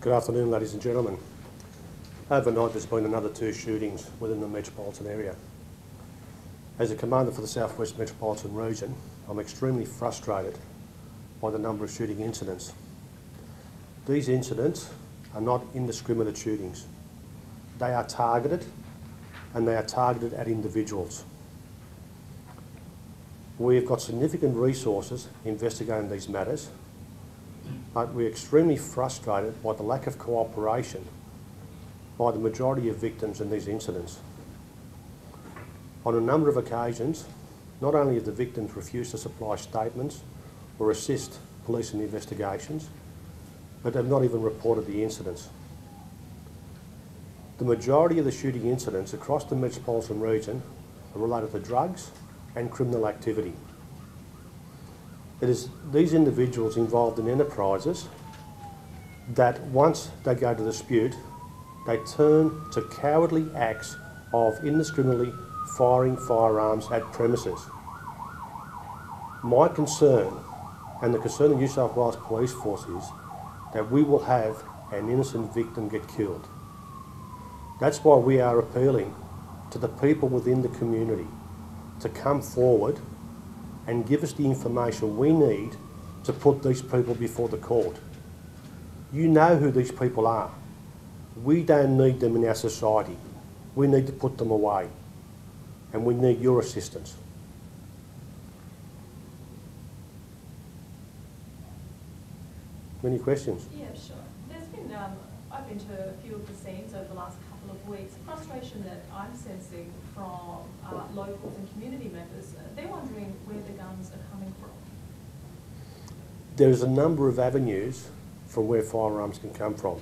Good afternoon, ladies and gentlemen. Overnight there's been another 2 shootings within the metropolitan area. As a Commander for the South West Metropolitan Region, I'm extremely frustrated by the number of shooting incidents. These incidents are not indiscriminate shootings. They are targeted, and they are targeted at individuals. We've got significant resources investigating these matters, but we're extremely frustrated by the lack of cooperation by the majority of victims in these incidents. On a number of occasions, not only have the victims refused to supply statements or assist police in the investigations, but have not even reported the incidents. The majority of the shooting incidents across the metropolitan region are related to drugs and criminal activity. It is these individuals involved in enterprises that once they go to dispute, they turn to cowardly acts of indiscriminately firing firearms at premises. My concern, and the concern of New South Wales Police Force, is that we will have an innocent victim get killed. That's why we are appealing to the people within the community to come forward and give us the information we need to put these people before the court. You know who these people are. We don't need them in our society. We need to put them away, and we need your assistance. Any questions? Yeah, sure. There's been, I've been to a few of the scenes over the last couple of weeks. Frustration that I'm sensing from locals and community members. They're wondering where the guns are coming from. There's a number of avenues from where firearms can come from.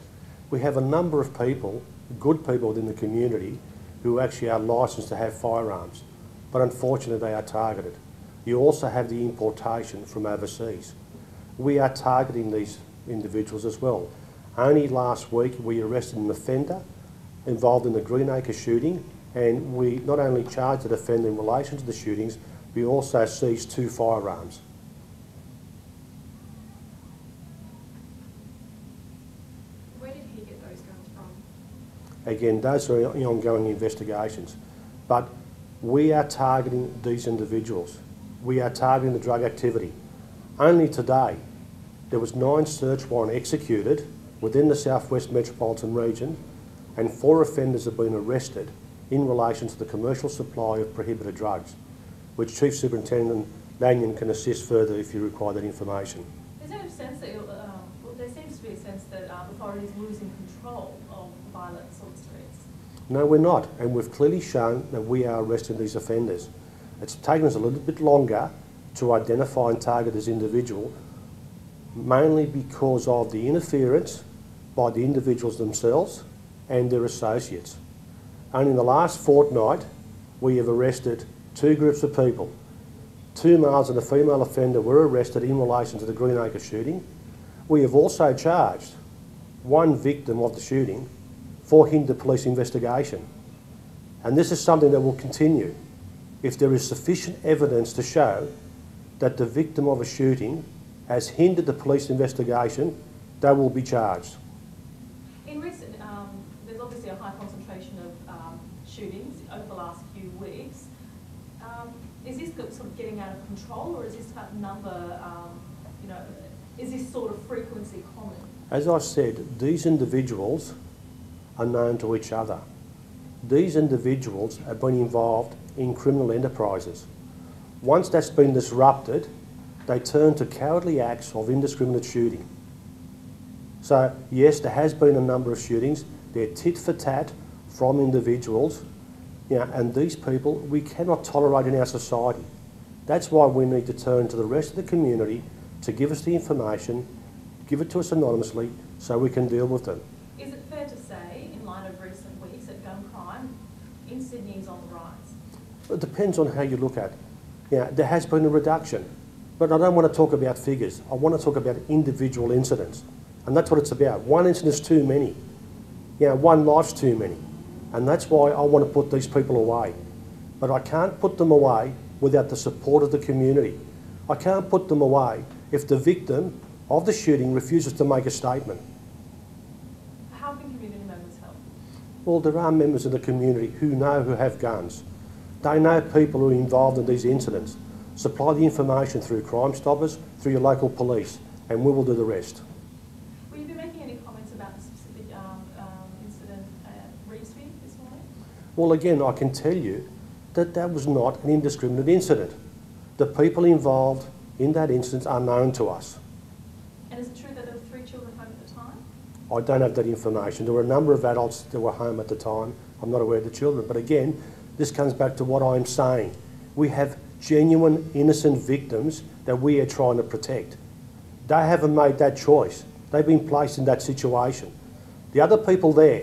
We have a number of people, good people within the community, who actually are licensed to have firearms, but unfortunately they are targeted. You also have the importation from overseas. We are targeting these individuals as well. Only last week we arrested an offender involved in the Greenacre shooting, and we not only charged the offender in relation to the shootings, we also seized 2 firearms. Where did he get those guns from? Again, those are ongoing investigations, but we are targeting these individuals. We are targeting the drug activity. Only today, there was 9 search warrants executed within the South West Metropolitan Region, and 4 offenders have been arrested in relation to the commercial supply of prohibited drugs, which Chief Superintendent Lanyon can assist further if you require that information. Is there a sense that, well, there seems to be a sense that authorities losing control of violence on the streets? No, we're not, and we've clearly shown that we are arresting these offenders. It's taken us a little bit longer to identify and target this individual, mainly because of the interference by the individuals themselves and their associates. Only in the last fortnight, we have arrested 2 groups of people. 2 males and a female offender were arrested in relation to the Greenacre shooting. We have also charged 1 victim of the shooting for hindered police investigation. And this is something that will continue. If there is sufficient evidence to show that the victim of a shooting has hindered the police investigation, they will be charged. In recent, there's obviously a high concentration of shootings over the last few weeks. Is this sort of getting out of control, or is this number, is this sort of frequency common? As I said, these individuals are known to each other. These individuals have been involved in criminal enterprises. Once that's been disrupted, they turn to cowardly acts of indiscriminate shooting. So yes, there has been a number of shootings. They're tit for tat from individuals, and these people we cannot tolerate in our society. That's why we need to turn to the rest of the community to give us the information, give it to us anonymously, so we can deal with them. Is it fair to say, in light of recent weeks, that gun crime in Sydney is on the rise? It depends on how you look at it. There has been a reduction, but I don't want to talk about figures. I want to talk about individual incidents, and that's what it's about. 1 incident is too many. 1 life's too many, and that's why I want to put these people away. But I can't put them away without the support of the community. I can't put them away if the victim of the shooting refuses to make a statement. can community members help? Well, there are members of the community who have guns. They know people who are involved in these incidents. Supply the information through Crime Stoppers, through your local police, and we will do the rest. Will you be making any comments about the specific incident at Revesby this morning? Well, again, I can tell you that that was not an indiscriminate incident. The people involved in that incident are known to us. And is it true that there were 3 children home at the time? I don't have that information. There were a number of adults that were home at the time. I'm not aware of the children. But again, this comes back to what I'm saying. We have genuine innocent victims that we are trying to protect. They haven't made that choice. They've been placed in that situation. The other people there,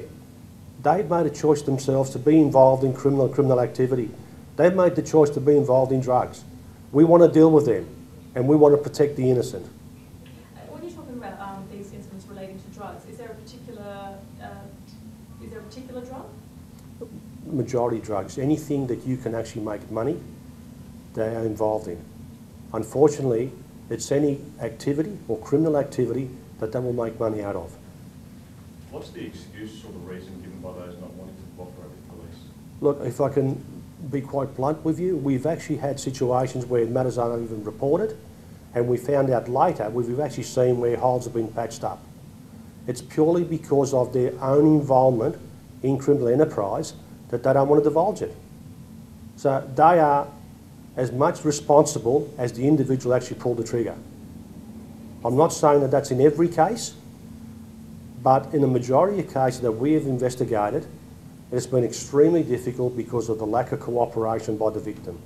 they've made a choice themselves to be involved in criminal activity. They've made the choice to be involved in drugs. We want to deal with them, and we want to protect the innocent. When you're talking about these incidents relating to drugs, is there a particular drug? Majority drugs. Anything that you can actually make money, they are involved in. Unfortunately, it's any activity or criminal activity that they will make money out of. What's the excuse or the reason given by those not wanting to cooperate with police? Look, if I can be quite blunt with you, we've actually had situations where matters aren't even reported, and we found out later, we've actually seen where holes have been patched up. It's purely because of their own involvement in criminal enterprise that they don't want to divulge it. So they are as much responsible as the individual actually pulled the trigger. I'm not saying that that's in every case, but in the majority of cases that we have investigated, it's been extremely difficult because of the lack of cooperation by the victim.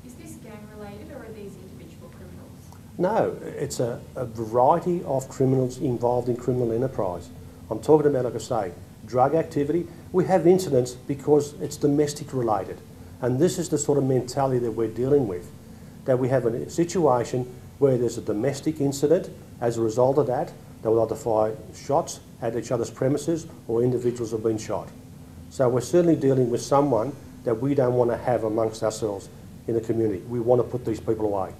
Is this gang related, or are these individual criminals? No, it's a variety of criminals involved in criminal enterprise. I'm talking about, like I say, drug activity. We have incidents because it's domestic related. And this is the sort of mentality that we're dealing with, that we have a situation where there's a domestic incident. As a result of that, they will either fire shots at each other's premises or individuals have been shot. So we're certainly dealing with someone that we don't want to have amongst ourselves in the community. We want to put these people away.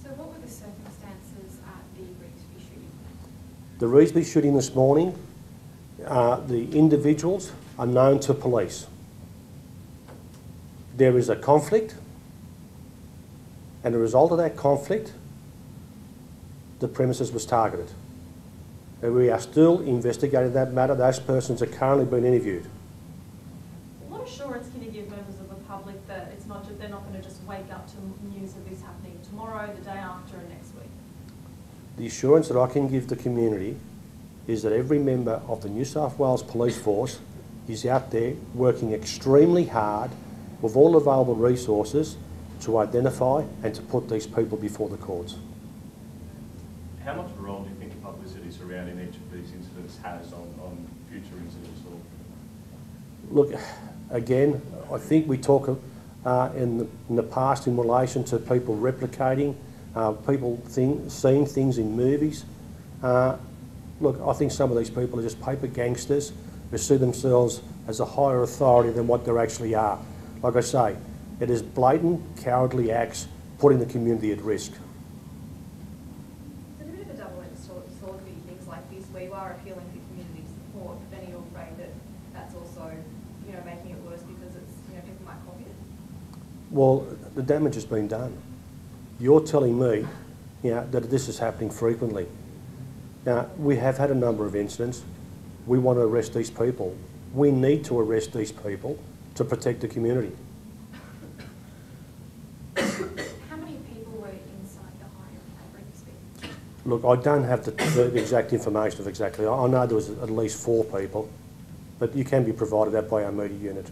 So what were the circumstances at the Revesby shooting? The Revesby shooting this morning, the individuals are known to police. There is a conflict, and as a result of that conflict, the premises was targeted. And we are still investigating that matter. Those persons are currently being interviewed. What assurance can you give members of the public that it's not they're not going to just wake up to news of this happening tomorrow, the day after, and next week? The assurance that I can give the community is that every member of the New South Wales Police Force is out there working extremely hard with all available resources to identify and to put these people before the courts. How much role do you think publicity surrounding each of these incidents has on future incidents? Look, again, I think we talk in the past in relation to people replicating, people seeing things in movies. Look, I think some of these people are just paper gangsters who see themselves as a higher authority than what they actually are. Like I say, it is blatant, cowardly acts putting the community at risk. It's a bit of a double-edged sword with things like this, where you are appealing for community support, but then you're afraid that that's also, making it worse because it's, people might copy it. Well, the damage has been done. You're telling me, that this is happening frequently. Now, we have had a number of incidents. We want to arrest these people. We need to arrest these people to protect the community. How many people were inside the home at Revesby? Look, I don't have the exact information of exactly. I know there was at least 4 people, but you can be provided that by our media unit.